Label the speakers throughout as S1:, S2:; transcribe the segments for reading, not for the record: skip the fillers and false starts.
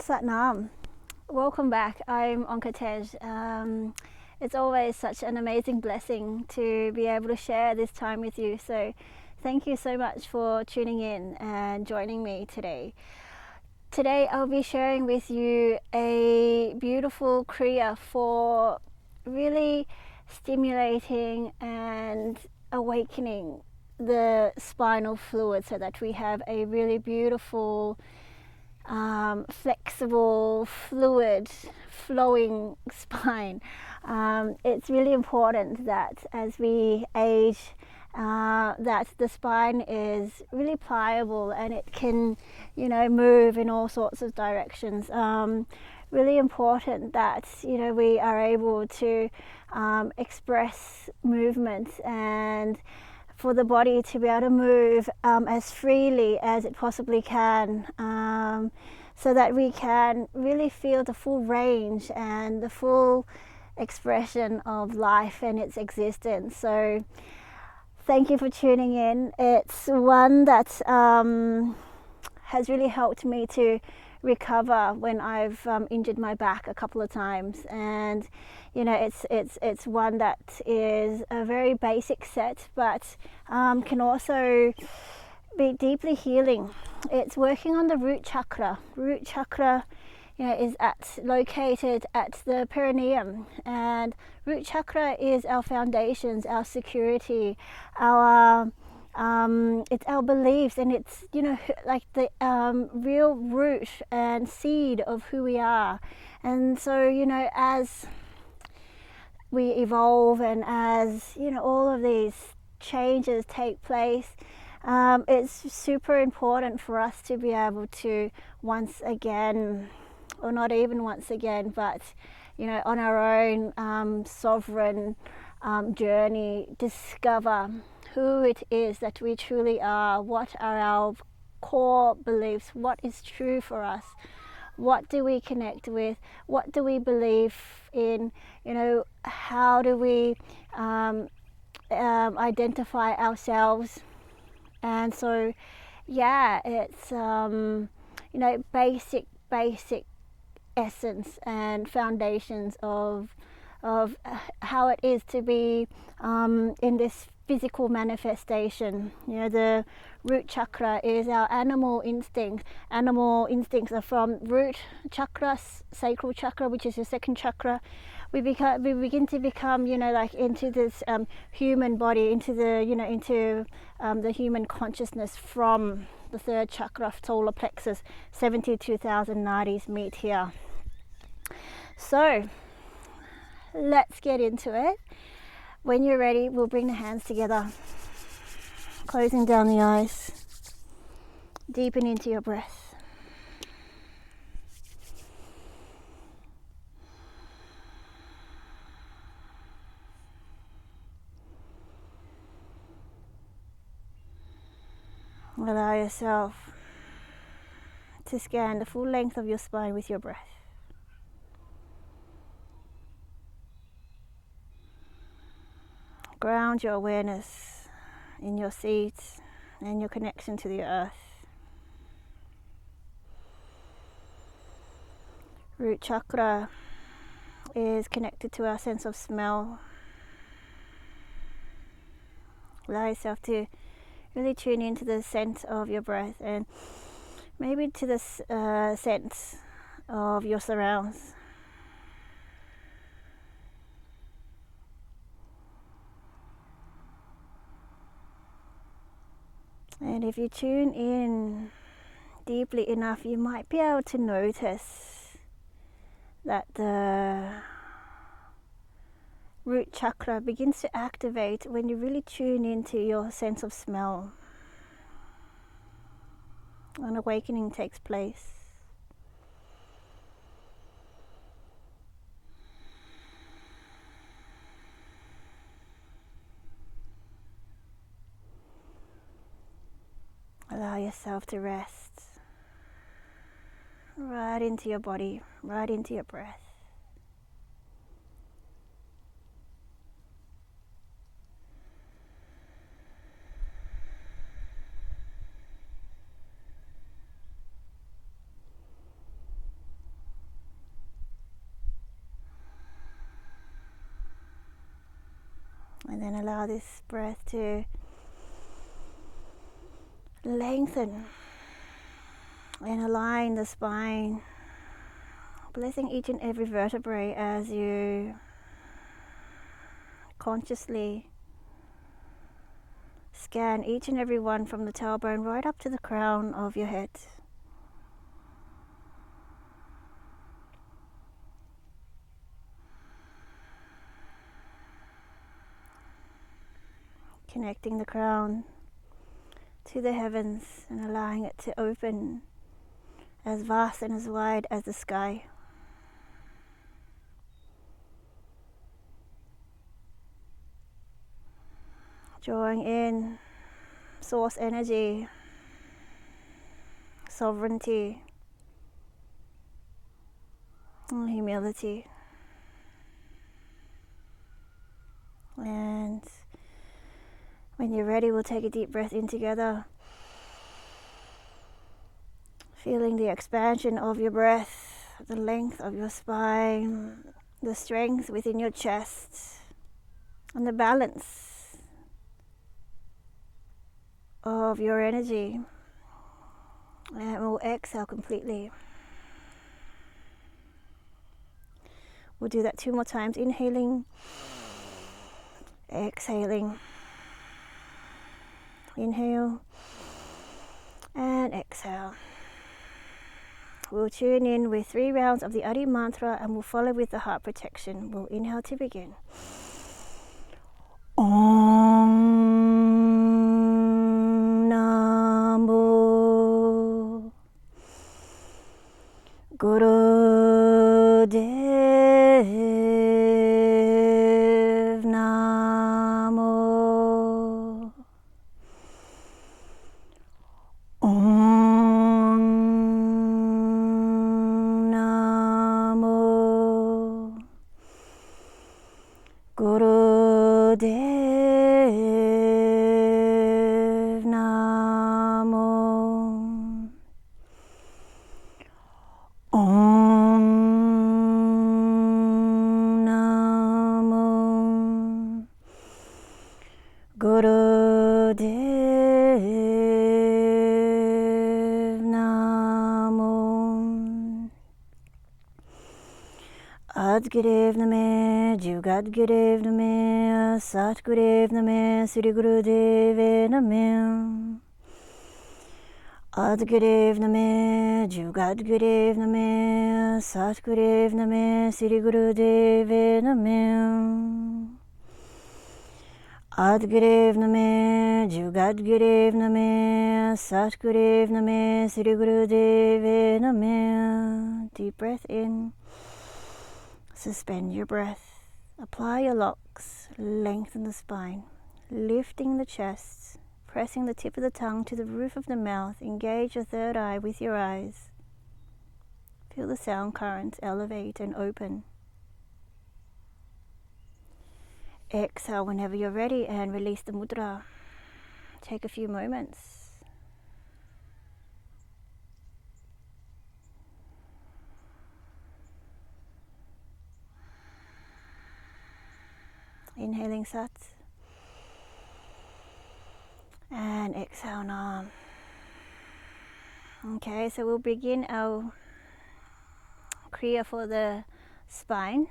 S1: Sat Nam. Welcome back. I'm Onkartej. It's always such an amazing blessing to be able to share this time with you. So thank you so much for tuning in and joining me today. Today I'll be sharing with you a beautiful kriya for really stimulating and awakening the spinal fluid so that we have a really beautiful, flexible, fluid, flowing spine. It's really important that as we age, that the spine is really pliable and it can, move in all sorts of directions. Really important that, we are able to express movement and for the body to be able to move as freely as it possibly can, so that we can really feel the full range and the full expression of life and its existence. So thank you for tuning in. It's one that has really helped me to recover when I've injured my back a couple of times, and it's one that is a very basic set, but can also be deeply healing. It's working on the root chakra. Root chakra, is located at the perineum, and root chakra is our foundations, our security, our it's our beliefs, and it's like the real root and seed of who we are. And so as we evolve and as all of these changes take place, it's super important for us to be able to once again, or not even once again, but on our own sovereign journey, discover who it is that we truly are, what are our core beliefs, what is true for us, what do we connect with, what do we believe in, how do we identify ourselves. And so it's basic essence and foundations of how it is to be in this physical manifestation. The root chakra is our animal instinct. Animal instincts are from root chakra, sacral chakra, which is your second chakra. We begin to become, into this human body, into the human consciousness from the third chakra, solar plexus. 72,000 nadis meet here. So let's get into it. When you're ready, we'll bring the hands together, closing down the eyes, deepen into your breath. Allow yourself to scan the full length of your spine with your breath. Ground your awareness in your seat and your connection to the earth. Root chakra is connected to our sense of smell. Allow yourself to really tune into the scent of your breath and maybe to the sense of your surrounds. And if you tune in deeply enough, you might be able to notice that the root chakra begins to activate when you really tune into your sense of smell. An awakening takes place. Allow yourself to rest right into your body, right into your breath. And then allow this breath to lengthen and align the spine, blessing each and every vertebrae as you consciously scan each and every one from the tailbone right up to the crown of your head. Connecting the crown to the heavens and allowing it to open as vast and as wide as the sky. Drawing in source energy, sovereignty, and humility. And when you're ready, we'll take a deep breath in together. Feeling the expansion of your breath, the length of your spine, the strength within your chest, and the balance of your energy. And we'll exhale completely. We'll do that 2 more times. Inhaling, exhaling. Inhale and exhale. We'll tune in with 3 rounds of the Adi mantra and we'll follow with the heart protection. We'll inhale to begin. Om Namo Guru Dev Namo Om Namo Guru Dev Namo Om Namo Guru Dev Namo Adgurev Name Jugadgurev Name Satgurev Name Sri Guru Deve Name Adgurev Name Jugadgurev Name Satgurev Name Sri Guru Deve Name Adgurev Name Jugadgurev Name Satgurev Name Sri Guru Deve Name. Deep breath in. Suspend your breath. Apply your locks. Lengthen the spine. Lifting the chest. Pressing the tip of the tongue to the roof of the mouth. Engage your third eye with your eyes. Feel the sound currents elevate and open. Exhale whenever you're ready and release the mudra. Take a few moments. Inhaling Sat and exhale Naam. Okay, so we'll begin our Kriya for the spine,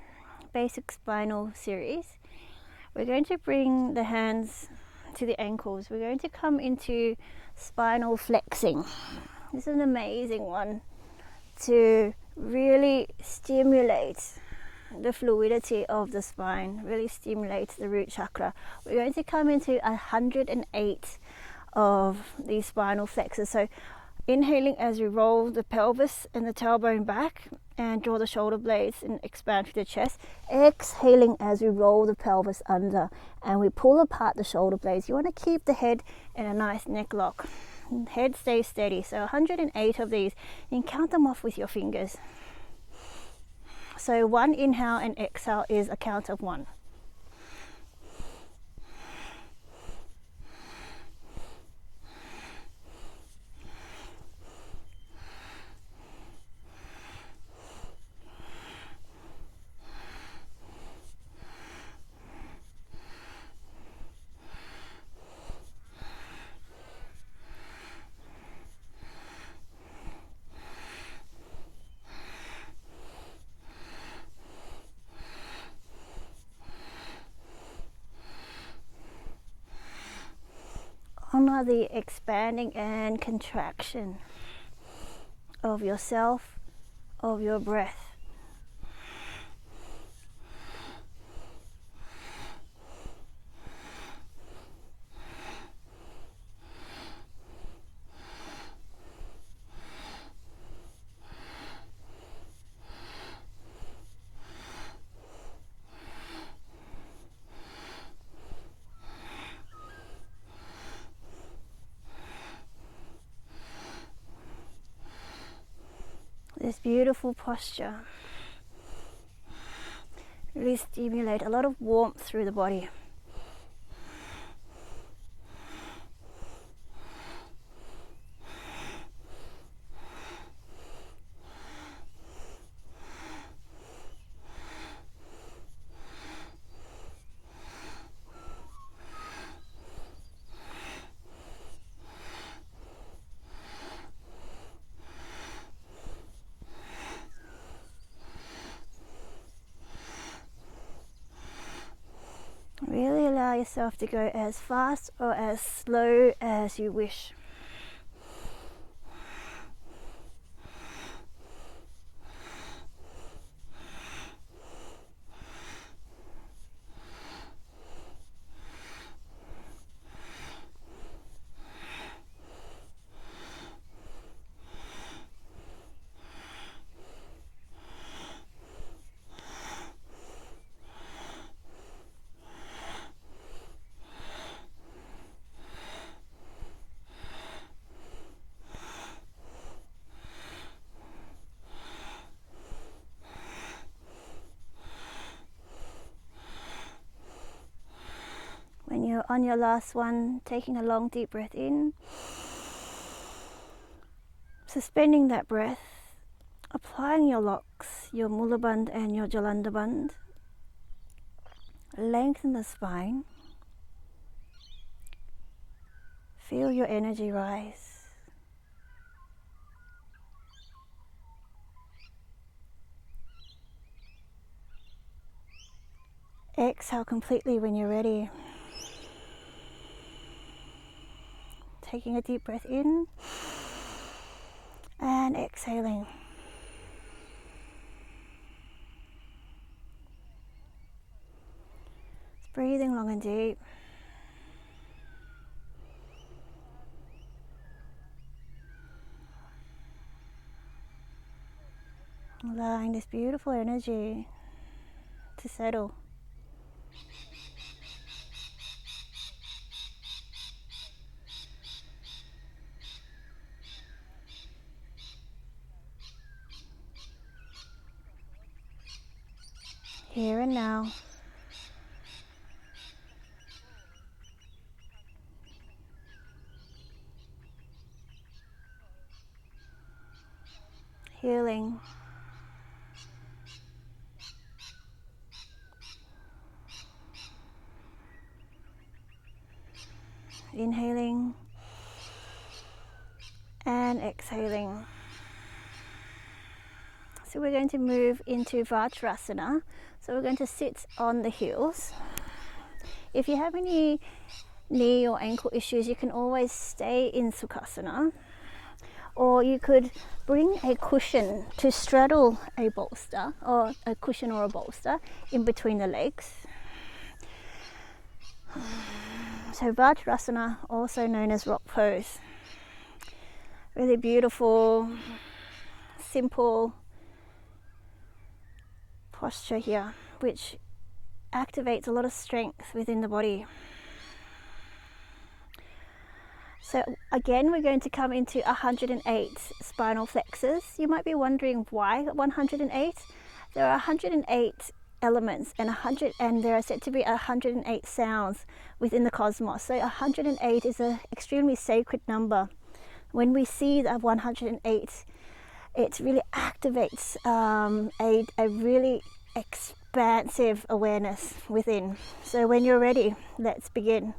S1: basic spinal series. We're going to bring the hands to the ankles. We're going to come into spinal flexing. This is an amazing one to really stimulate the fluidity of the spine, really stimulates the root chakra. We're going to come into 108 of these spinal flexors. So inhaling as we roll the pelvis and the tailbone back and draw the shoulder blades and expand through the chest. Exhaling as we roll the pelvis under and we pull apart the shoulder blades. You want to keep the head in a nice neck lock. Head stays steady. So 108 of these. You can count them off with your fingers. So 1 inhale and exhale is a count of 1. Honor the expanding and contraction of yourself, of your breath. This beautiful posture really stimulate a lot of warmth through the body. Really allow yourself to go as fast or as slow as you wish. When you're on your last one, taking a long deep breath in, suspending that breath, applying your locks, your mulaband and your jalandhaband, lengthen the spine, feel your energy rise. Exhale completely when you're ready. Taking a deep breath in and exhaling. Just breathing long and deep. Allowing this beautiful energy to settle. Here and now. Healing. Inhaling and exhaling. So we're going to move into Vajrasana. So we're going to sit on the heels. If you have any knee or ankle issues, you can always stay in Sukhasana. Or you could bring a cushion to straddle a bolster, or a cushion or a bolster in between the legs. So Vajrasana, also known as rock pose. Really beautiful, simple posture here, which activates a lot of strength within the body. So again, we're going to come into 108 spinal flexors. You might be wondering why 108. There are 108 elements and there are said to be 108 sounds within the cosmos. So 108 is an extremely sacred number. When we see that 108, it really activates a really expansive awareness within. So when you're ready, let's begin.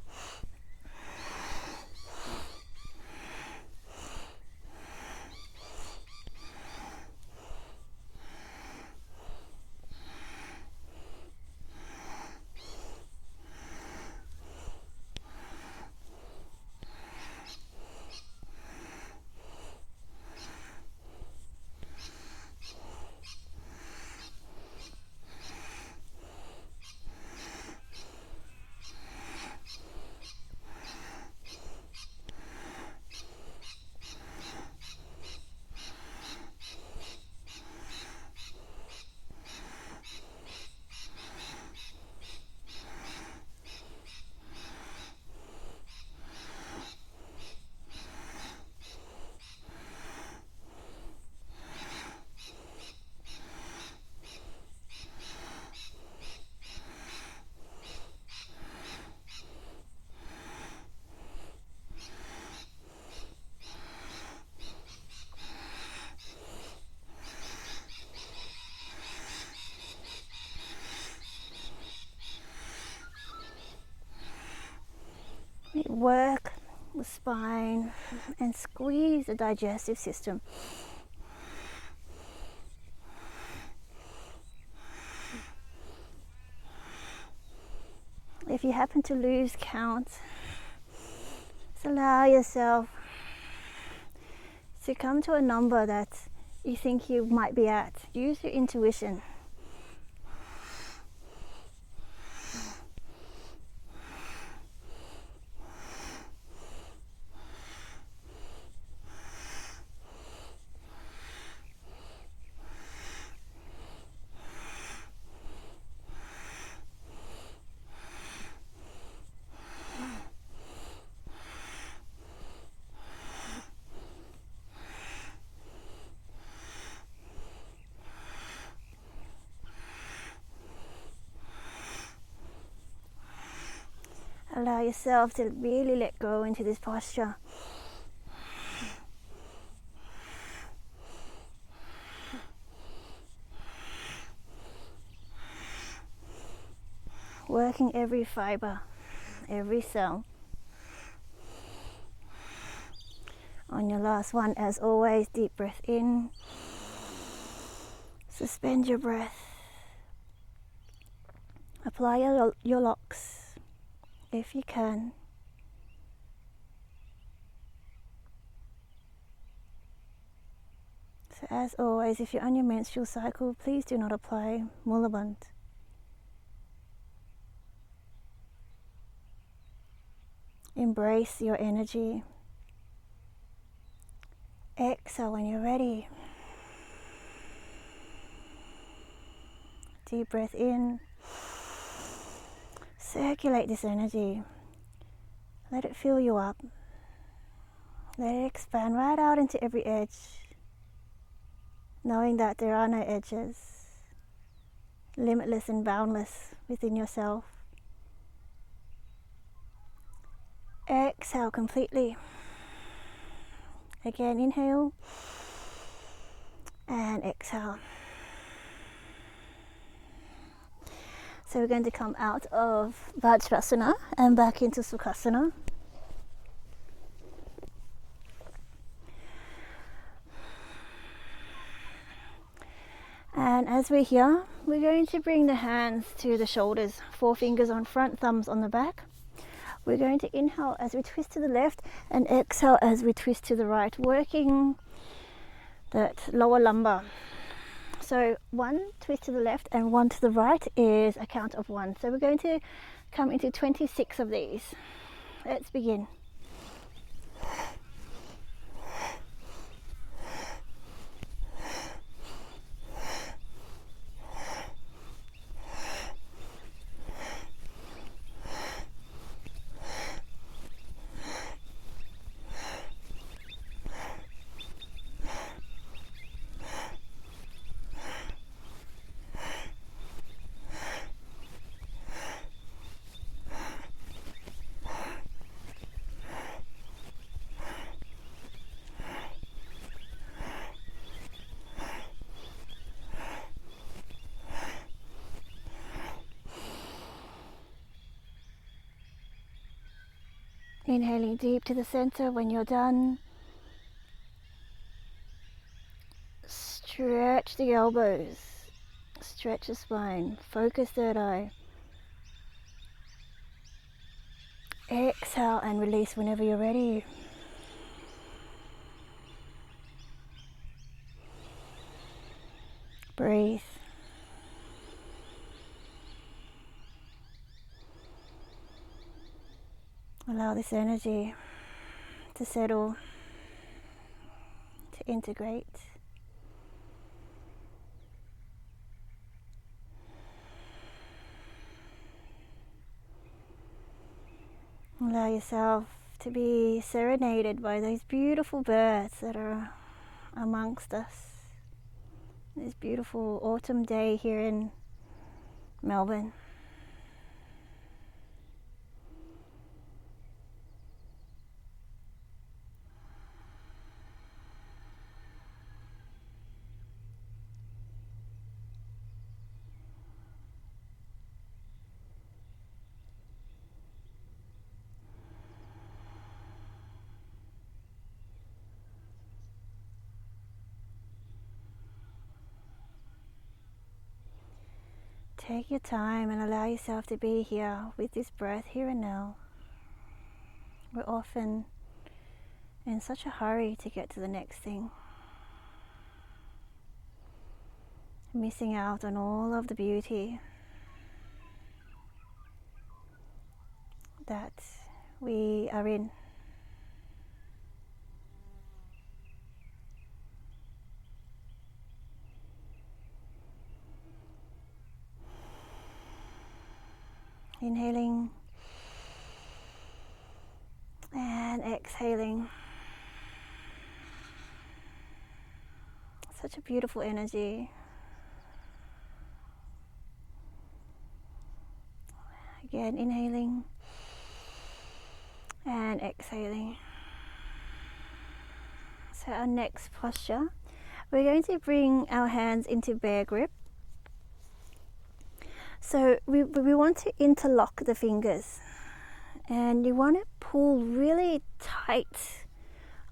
S1: Work the spine and squeeze the digestive system. If you happen to lose count, just allow yourself to come to a number that you think you might be at. Use your intuition. Allow yourself to really let go into this posture. Working every fiber, every cell. On your last one, as always, deep breath in. Suspend your breath. Apply your locks if you can. So as always, if you're on your menstrual cycle, please do not apply Mulaband. Embrace your energy. Exhale when you're ready. Deep breath in. Circulate this energy. Let it fill you up. Let it expand right out into every edge, knowing that there are no edges, limitless and boundless within yourself. Exhale completely. Again, inhale and exhale. So we're going to come out of Vajrasana and back into Sukhasana. And as we're here, we're going to bring the hands to the shoulders, 4 fingers on front, thumbs on the back. We're going to inhale as we twist to the left and exhale as we twist to the right, working that lower lumbar. So 1 twist to the left and 1 to the right is a count of 1. So we're going to come into 26 of these. Let's begin. Inhaling deep to the center. When you're done, stretch the elbows, stretch the spine, focus third eye. Exhale and release whenever you're ready. Breathe. Allow this energy to settle, to integrate. Allow yourself to be serenaded by those beautiful birds that are amongst us. This beautiful autumn day here in Melbourne. Take your time and allow yourself to be here with this breath here and now. We're often in such a hurry to get to the next thing, missing out on all of the beauty that we are in. Inhaling and exhaling. Such a beautiful energy. Again, inhaling and exhaling. So our next posture, we're going to bring our hands into bear grip. So we want to interlock the fingers, and you want to pull really tight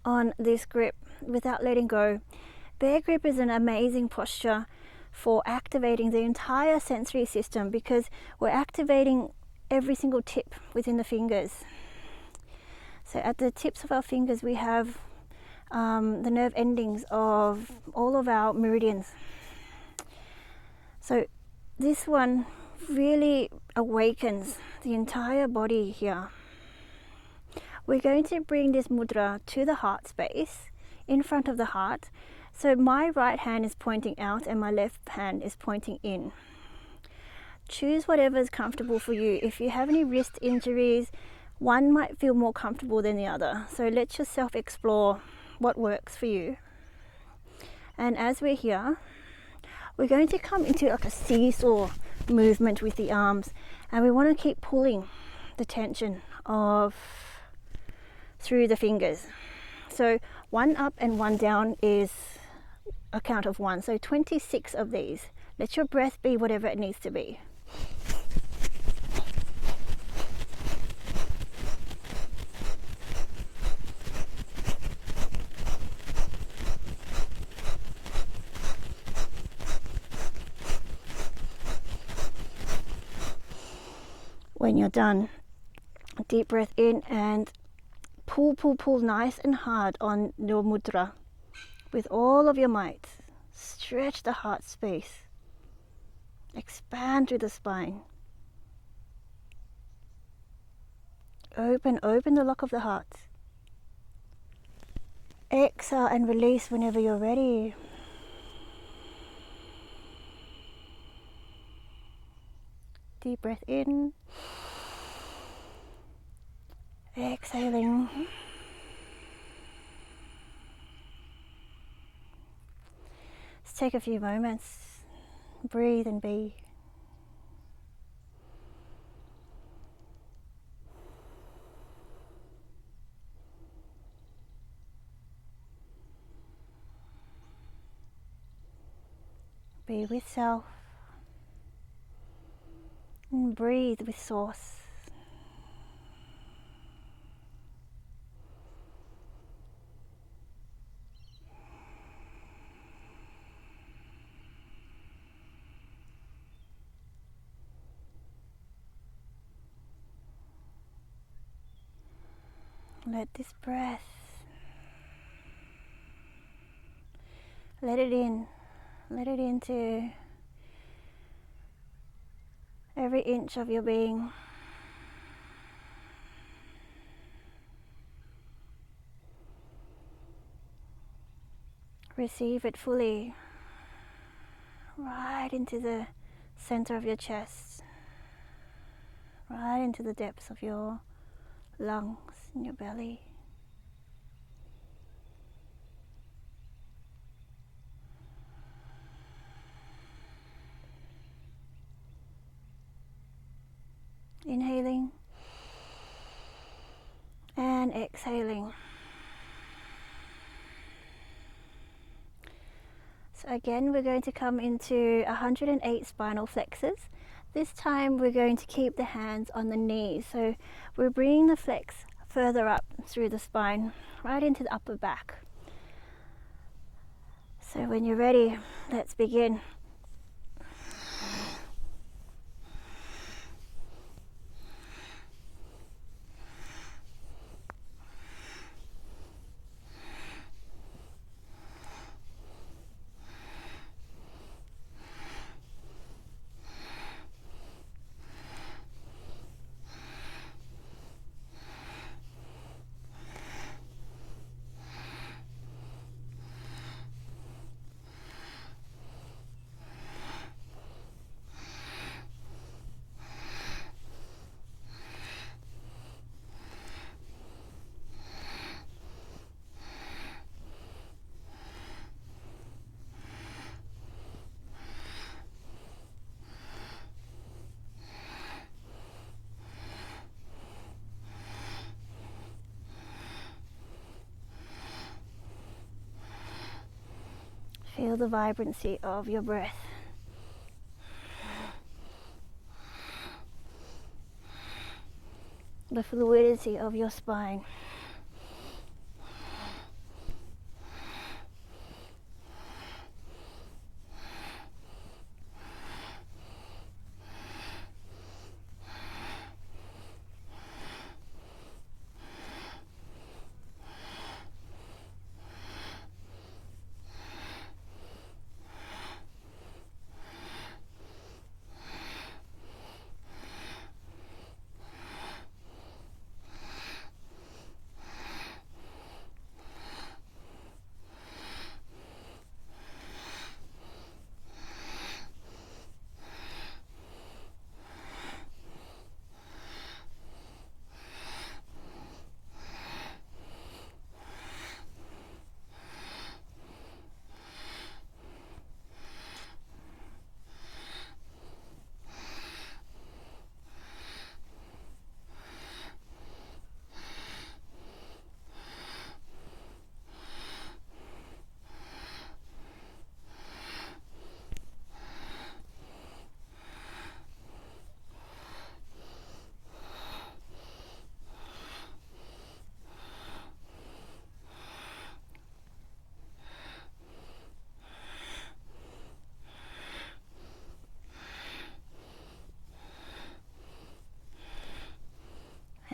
S1: on this grip without letting go. Bear grip is an amazing posture for activating the entire sensory system, because we're activating every single tip within the fingers. So at the tips of our fingers we have the nerve endings of all of our meridians. So this one really awakens the entire body here. We're going to bring this mudra to the heart space, in front of the heart. So my right hand is pointing out and my left hand is pointing in. Choose whatever is comfortable for you. If you have any wrist injuries, one might feel more comfortable than the other. So let yourself explore what works for you. And as we're here, we're going to come into like a seesaw movement with the arms, and we want to keep pulling the tension through the fingers. So one up and one down is a count of 1. So 26 of these. Let your breath be whatever it needs to be. When you're done, deep breath in and pull nice and hard on your mudra with all of your might. Stretch the heart space. Expand through the spine. Open the lock of the heart. Exhale and release whenever you're ready. Deep breath in. Exhaling. Let's take a few moments. Breathe and be. Be with self. And breathe with source. Let this breath, let it into every inch of your being. Receive it fully, right into the center of your chest, right into the depths of your lungs and your belly. Inhaling and exhaling. So again, we're going to come into 108 spinal flexors. This time we're going to keep the hands on the knees. So we're bringing the flex further up through the spine, right into the upper back. So when you're ready, let's begin. Feel the vibrancy of your breath. The fluidity of your spine.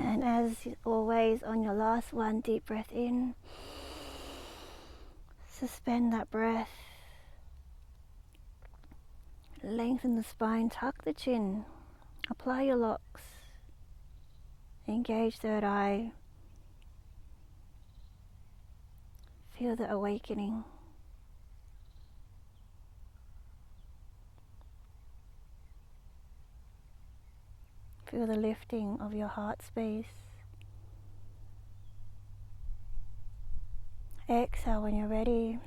S1: And as always, on your last one, deep breath in. Suspend that breath. Lengthen the spine, tuck the chin. Apply your locks. Engage third eye. Feel the awakening. Feel the lifting of your heart space. Exhale when you're ready.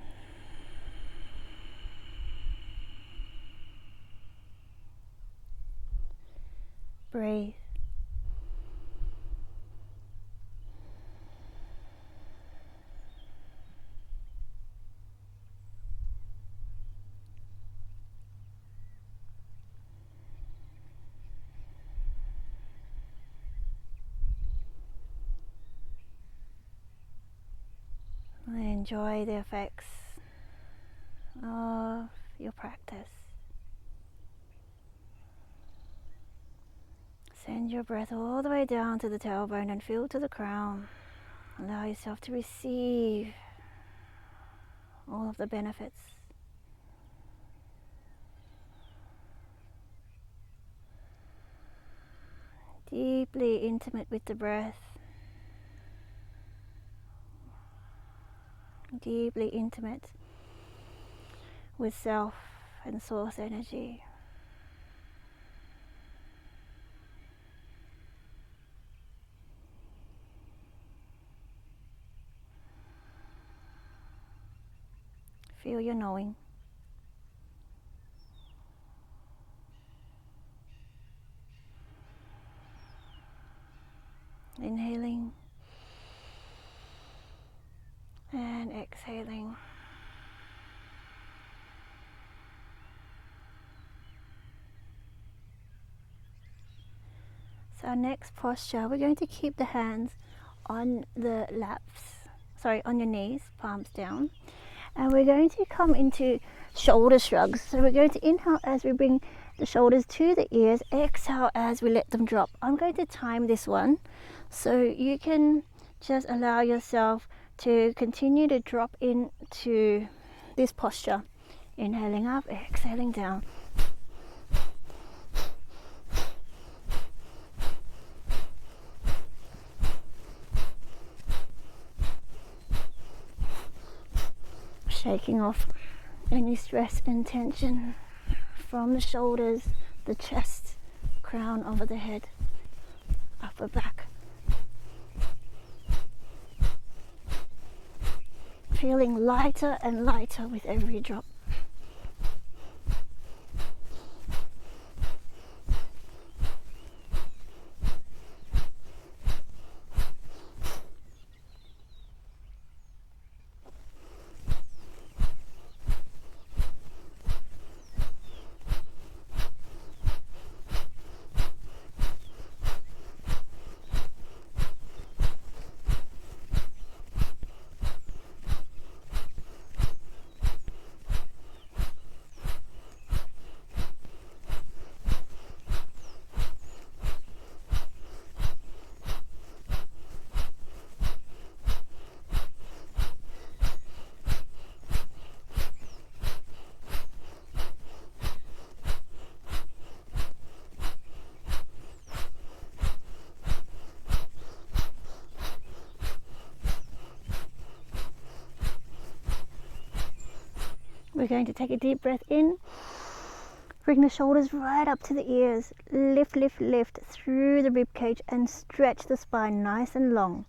S1: Breathe. Enjoy the effects of your practice. Send your breath all the way down to the tailbone and feel to the crown. Allow yourself to receive all of the benefits. Deeply intimate with the breath. Deeply intimate with self and source energy. Feel your knowing. Inhaling and exhaling. So our next posture, we're going to keep the hands on the on your knees, palms down. And we're going to come into shoulder shrugs. So we're going to inhale as we bring the shoulders to the ears, exhale as we let them drop. I'm going to time this one so you can just allow yourself to continue to drop into this posture. Inhaling up, exhaling down. Shaking off any stress and tension from the shoulders, the chest, crown over the head, upper back. Feeling lighter and lighter with every drop. We're going to take a deep breath in. Bring the shoulders right up to the ears. Lift, lift, lift through the ribcage and stretch the spine nice and long.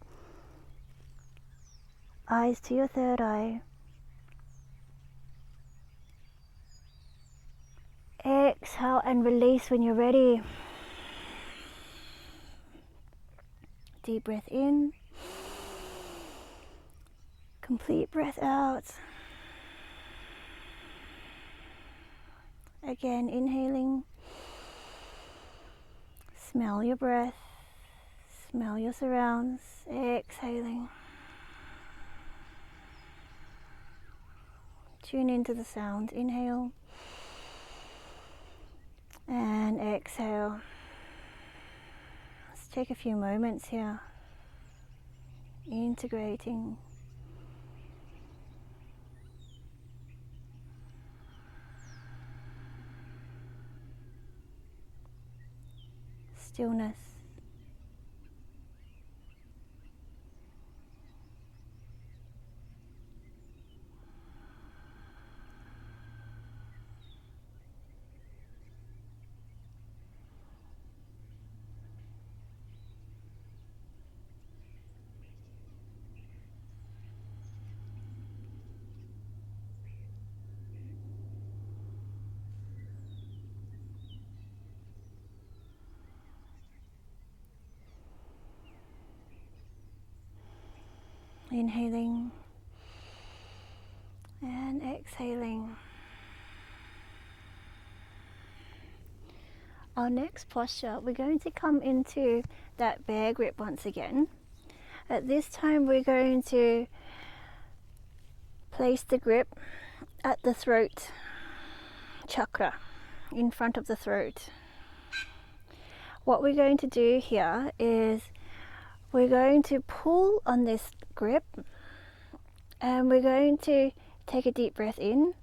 S1: Eyes to your third eye. Exhale and release when you're ready. Deep breath in. Complete breath out. Again, inhaling. Smell your breath. Smell your surrounds. Exhaling. Tune into the sound. Inhale. And exhale. Let's take a few moments here. Integrating. Stillness. Inhaling and exhaling. Our next posture, we're going to come into that bear grip once again. At this time, we're going to place the grip at the throat chakra, in front of the throat. What we're going to do here is we're going to pull on this grip and we're going to take a deep breath in.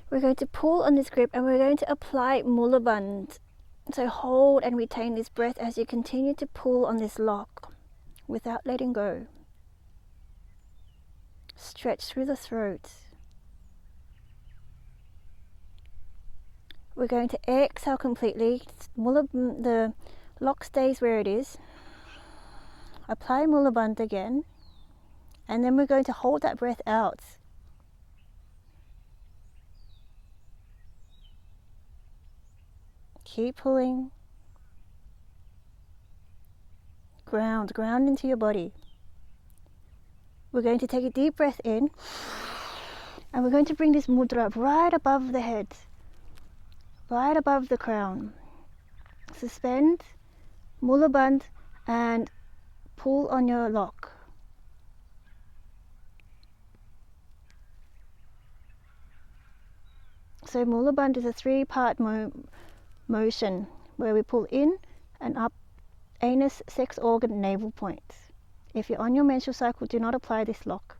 S1: We're going to pull on this grip and we're going to apply mula bandh. So hold and retain this breath as you continue to pull on this lock without letting go. Stretch through the throat. We're going to exhale completely. The lock stays where it is. Apply mula bandh again, and then we're going to hold that breath out. Keep pulling. Ground into your body. We're going to take a deep breath in, and we're going to bring this mudra right above the head, right above the crown. Suspend, mula bandh, and pull on your lock. So mula bandh is a three-part motion where we pull in and up anus, sex organ, navel points. If you're on your menstrual cycle, do not apply this lock.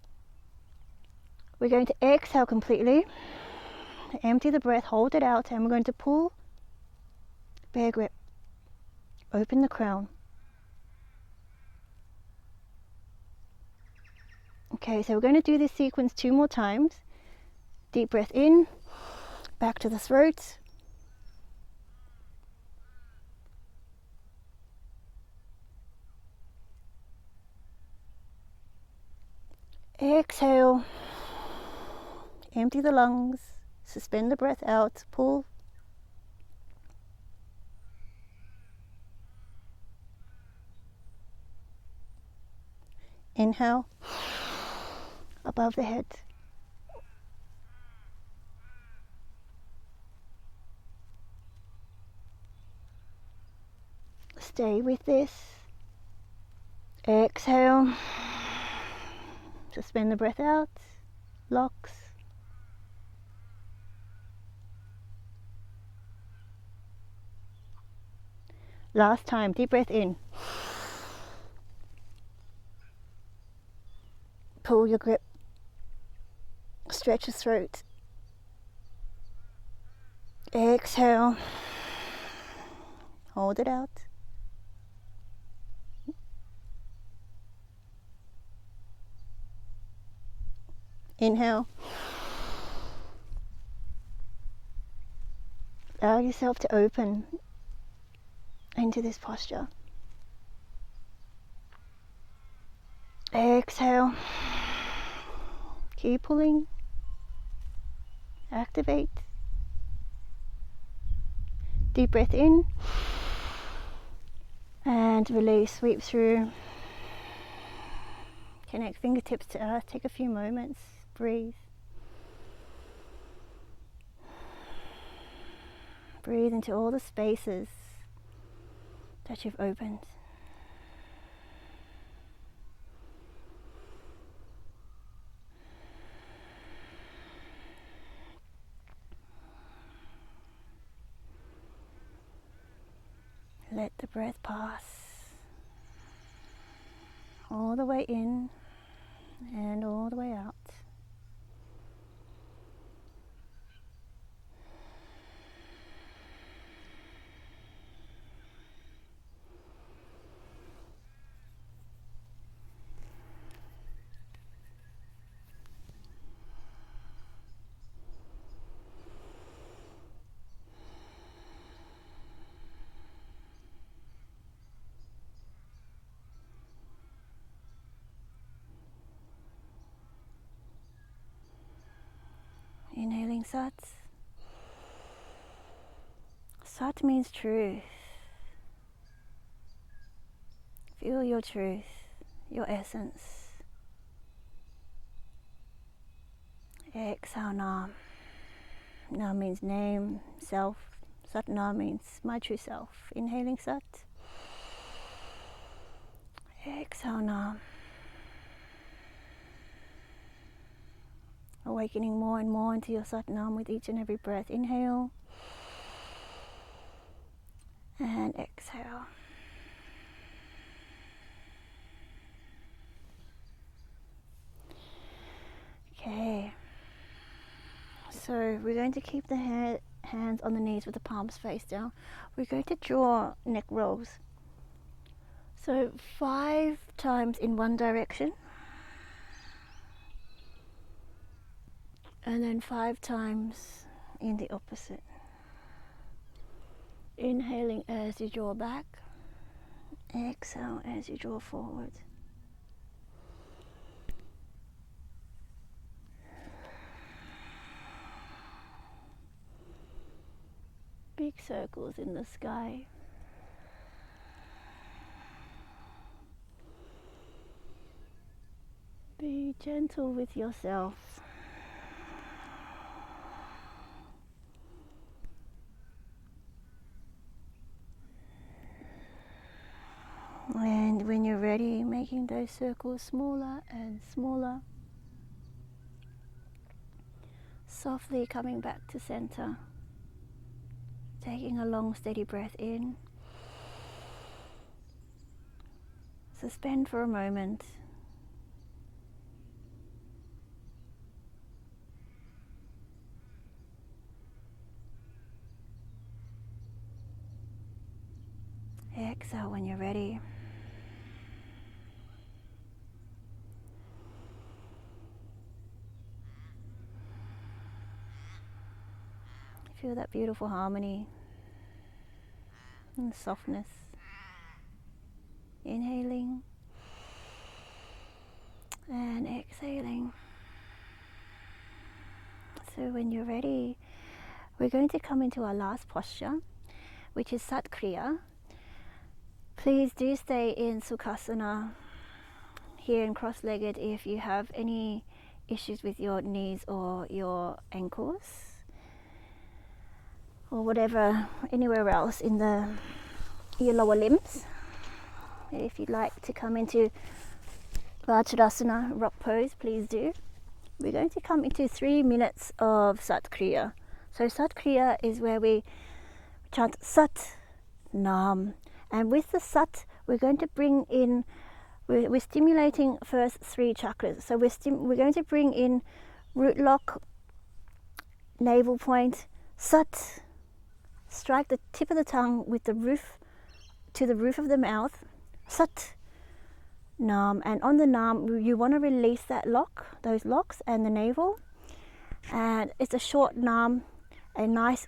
S1: We're going to exhale completely, empty the breath, hold it out, and we're going to pull, bear grip, open the crown. Okay, so we're going to do this sequence 2 more times. Deep breath in, back to the throat. Exhale, empty the lungs, suspend the breath out, pull. Inhale, above the head. Stay with this. Exhale. Suspend the breath out. Locks. Last time, deep breath in. Pull your grip. Stretch your throat. Exhale. Hold it out. Inhale. allow yourself to open into this posture. Exhale. Keep pulling. Activate. Deep breath in. And release. Sweep through. Connect fingertips to earth. Take a few moments. Breathe. Breathe into all the spaces that you've opened. Let the breath pass all the way in and all the way out. Inhaling Sat. Sat means truth. Feel your truth, your essence. Exhale Naam. Naam means name, self. Sat Naam means my true self. Inhaling Sat. Exhale Naam. Awakening more and more into your Sat Nam with each and every breath. Inhale and exhale. Okay, so we're going to keep the hands on the knees with the palms face down. We're going to draw neck rolls. So 5 times in one direction. And then 5 times in the opposite. Inhaling as you draw back. Exhale as you draw forward. Big circles in the sky. Be gentle with yourself. And when you're ready, making those circles smaller and smaller. Softly coming back to center. Taking a long, steady breath in. Suspend for a moment. Exhale when you're ready. Feel that beautiful harmony and softness. Inhaling and exhaling. So when you're ready, we're going to come into our last posture, which is Sat Kriya. Please do stay in Sukhasana here and cross-legged if you have any issues with your knees or your ankles or whatever, anywhere else in your lower limbs. If you'd like to come into Vajrasana, rock pose, please do. We're going to come into 3 minutes of Sat Kriya. So Sat Kriya is where we chant Sat Nam. And with the Sat, we're going to bring in, we're stimulating first 3 chakras. So we're going to bring in root lock, navel point, Sat. Strike the tip of the tongue with the roof to the roof of the mouth. Sat Nam. And on the Nam, you want to release that lock, those locks, and the navel. And it's a short Nam, a nice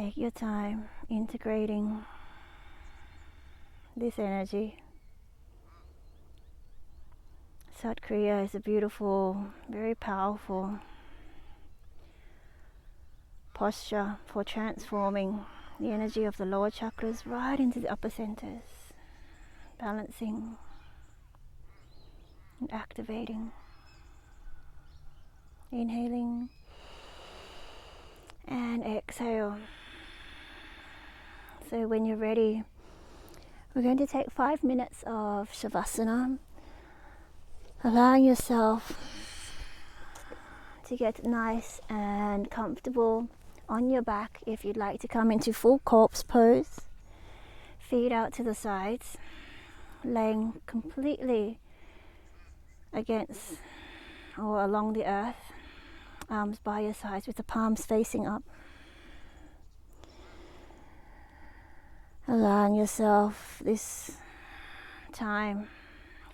S1: Take your time integrating this energy. Sat Kriya is a beautiful, very powerful posture for transforming the energy of the lower chakras right into the upper centers, balancing and activating. Inhaling and exhale. So when you're ready, we're going to take 5 minutes of Shavasana, allowing yourself to get nice and comfortable on your back. If you'd like to come into full corpse pose, feet out to the sides, laying completely against or along the earth, arms by your sides with the palms facing up. Allowing yourself this time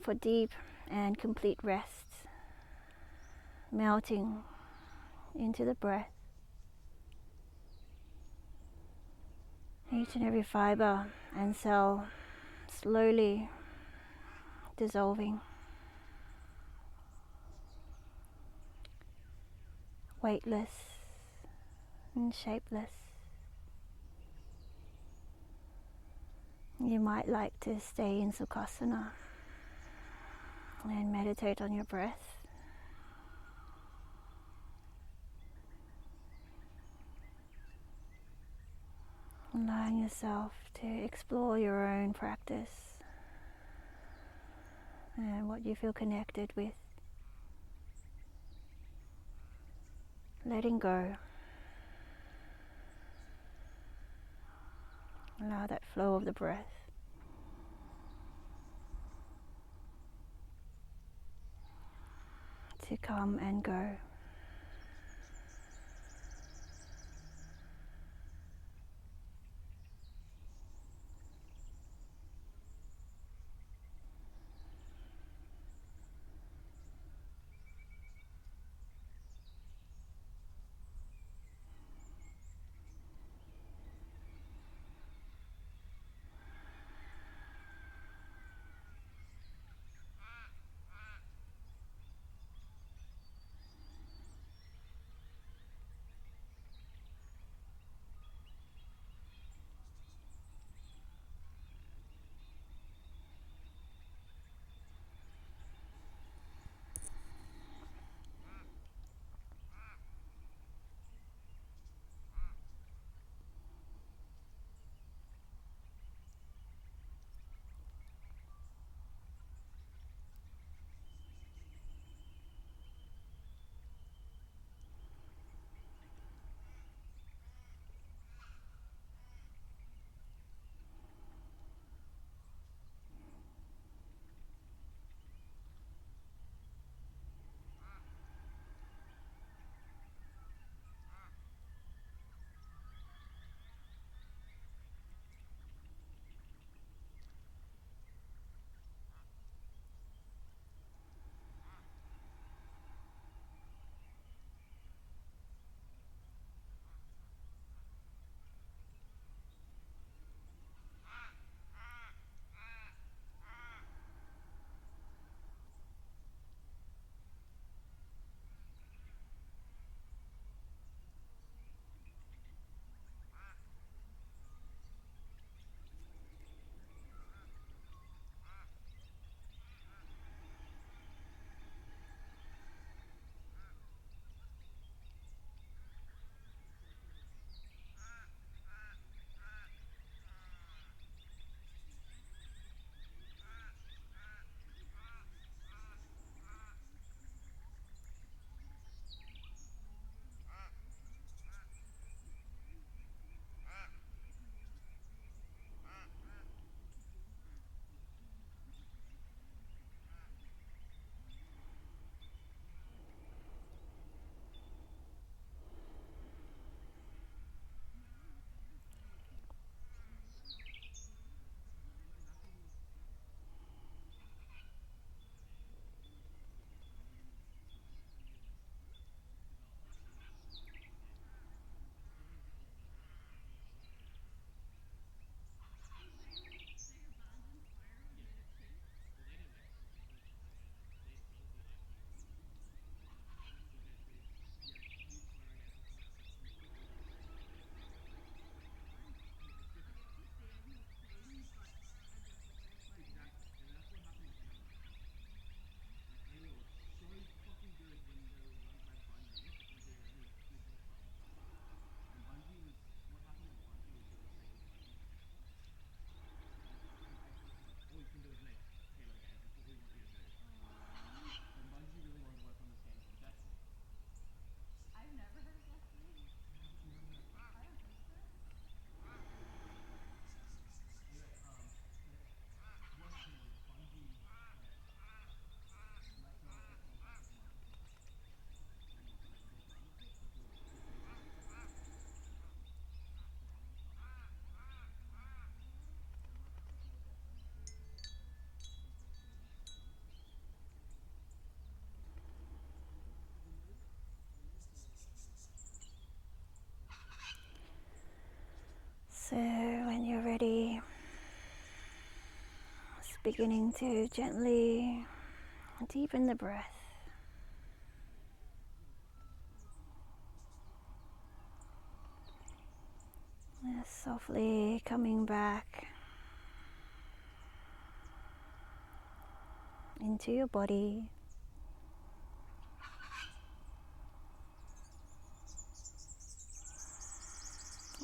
S1: for deep and complete rest, melting into the breath. Each and every fiber and cell slowly dissolving, weightless and shapeless. You might like to stay in Sukhasana and meditate on your breath. Allowing yourself to explore your own practice and what you feel connected with. Letting go. Allow that flow of the breath to come and go. beginning to gently deepen the breath. Softly coming back into your body.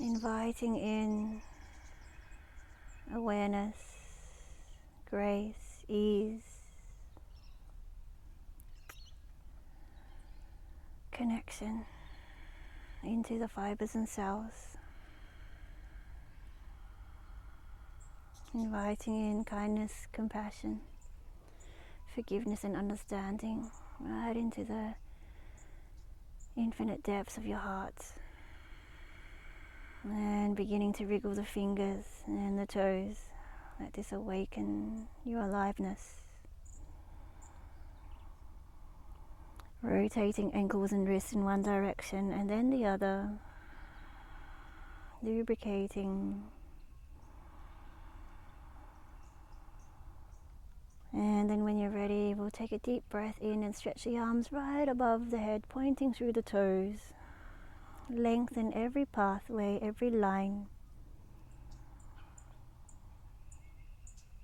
S1: Inviting in awareness, grace, ease, connection into the fibers and cells. Inviting in kindness, compassion, forgiveness and understanding right into the infinite depths of your heart. And beginning to wriggle the fingers and the toes. Let this awaken your aliveness. Rotating ankles and wrists in one direction and then the other. Lubricating. And then when you're ready, we'll take a deep breath in and stretch the arms right above the head, pointing through the toes. Lengthen every pathway, every line.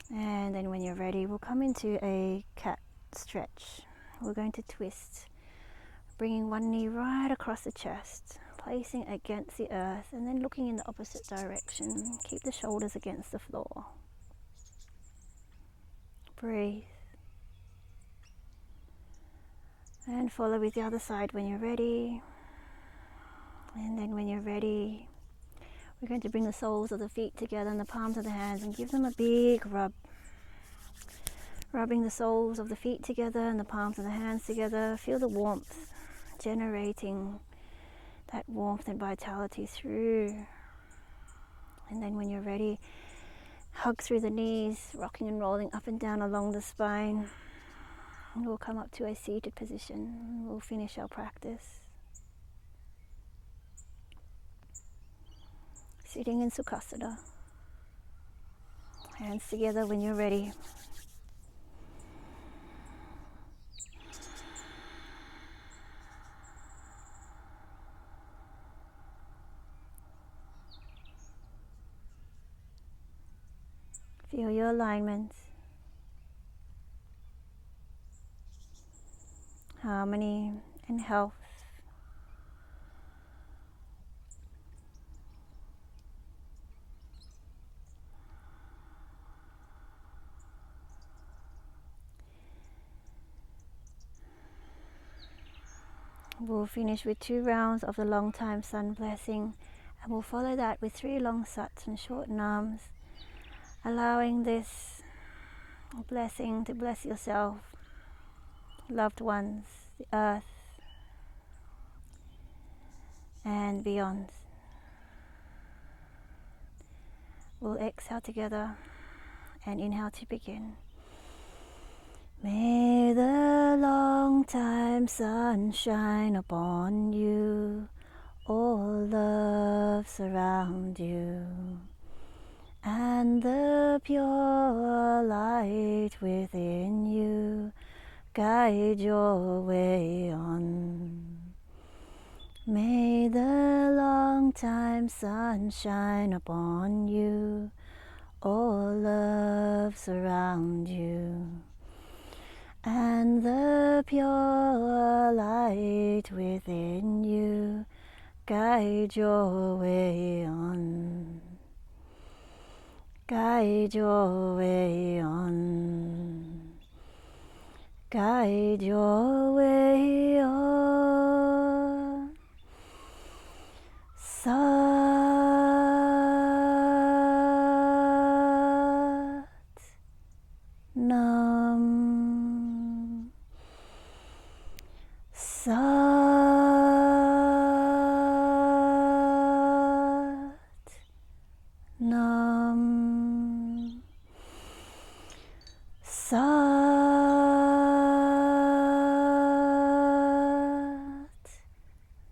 S1: And then when you're ready, we'll come into a cat stretch. We're going to twist, bringing one knee right across the chest, placing it against the earth, and then looking in the opposite direction. Keep the shoulders against the floor. Breathe. And follow with the other side when you're ready. And then when you're ready, we're going to bring the soles of the feet together and the palms of the hands and give them a big rub. Rubbing the soles of the feet together and the palms of the hands together. Feel the warmth, generating that warmth and vitality through. And then when you're ready, hug through the knees, rocking and rolling up and down along the spine. And we'll come up to a seated position. We'll finish our practice. Sitting in Sukhasana. Hands together when you're ready. Feel your alignment, harmony and health. We'll finish with 2 rounds of the long time sun blessing, and we'll follow that with 3 long sats and short naams, allowing this blessing to bless yourself, loved ones, the earth, and beyond. We'll exhale together and inhale to begin. May the long time sun shine upon you, all love surround you, and the pure light within you guide your way on. May the long time sun shine upon you, all love surround you, and the pure light within you guide your way on. Guide your way on. Guide your way on. Sat Nam. Sat Nam. Sat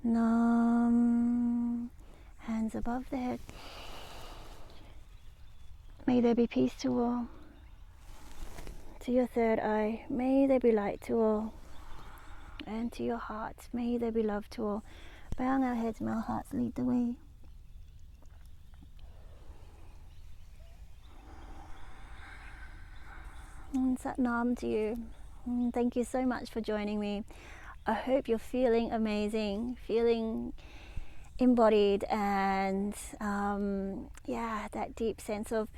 S1: Nam. Hands above the head. May there be peace to all. to your third eye. May there be light to all. And to your heart, may there be love to all. Bowing our heads, may our hearts lead the way. And Sat Nam to you. And thank you so much for joining me. I hope you're feeling amazing, feeling embodied, and that deep sense of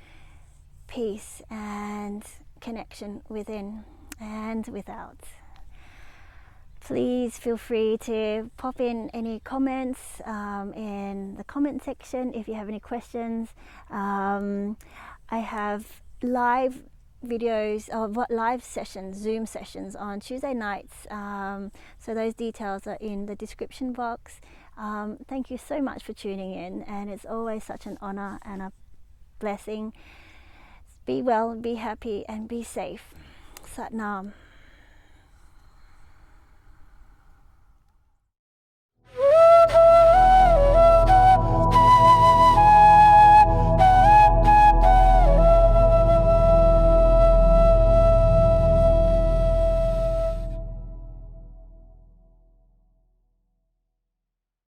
S1: peace and connection within and without. Please feel free to pop in any comments in the comment section if you have any questions. I have live videos of live sessions, Zoom sessions on Tuesday nights, so those details are in the description box. Thank you so much for tuning in, and it's always such an honor and a blessing. Be well, be happy, and be safe. Sat Nam.